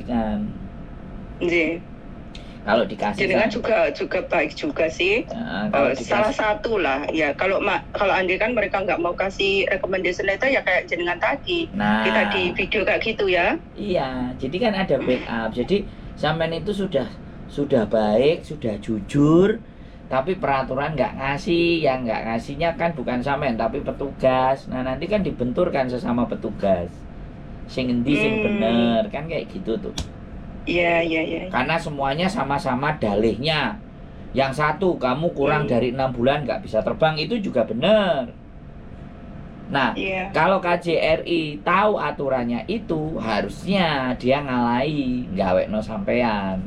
kan. Nggih. Kalau dikasih Jenengan juga baik juga sih. Salah satu lah ya. Kalau Andi kan mereka nggak mau kasih recommendation letter ya kayak jenengan tadi. Nah, kita di video kayak gitu ya. Iya, jadi kan ada backup. Jadi sampean itu sudah baik, sudah jujur, tapi peraturan nggak ngasih. Yang nggak ngasihnya kan bukan sampean tapi petugas. Nah nanti kan dibenturkan sesama petugas. Sing endi sing bener kan kayak gitu tuh. Iya. Karena semuanya sama-sama dalihnya. Yang satu kamu kurang dari 6 bulan nggak bisa terbang itu juga benar. Nah, kalau KJRI tahu aturannya itu harusnya dia ngalahi gawekno sampean.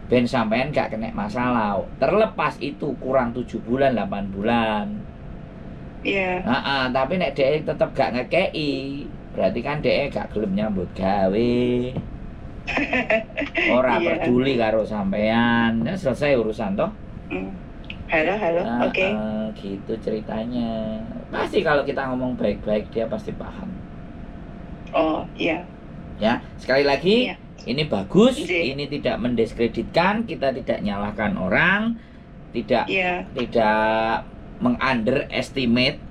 Ben sampean gak kena masalah. Terlepas itu kurang 7 bulan, 8 bulan. Iya. Tapi nek dhek tetep gak ngekei, berarti kan dhek gak gelem nyambut gawe. Ora peduli karo sampean. Ya selesai urusan toh. Halo, oke. Gitu ceritanya. Pasti kalau kita ngomong baik-baik dia pasti paham. Oh, iya. Ya, sekali lagi ini bagus, ini tidak mendiskreditkan, kita tidak nyalahkan orang, tidak meng-underestimate,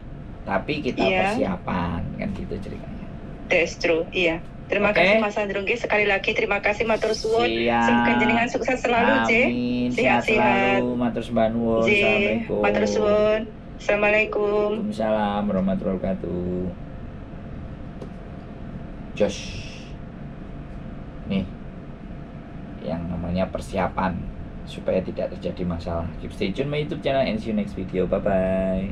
tapi kita persiapan kan gitu ceritanya. That's true, iya. Terima kasih Mas Andrung, sekali lagi terima kasih matur suwun. Semoga jenengan sukses selalu, Amin. Sehat-sehat. Matur nuwun. Assalamualaikum. Matur suwun. Assalamualaikum. Waalaikumsalam warahmatullahi wabarakatuh. Josh. Nih. Yang namanya persiapan supaya tidak terjadi masalah. Keep stay tune my YouTube channel and see you next video. Bye bye.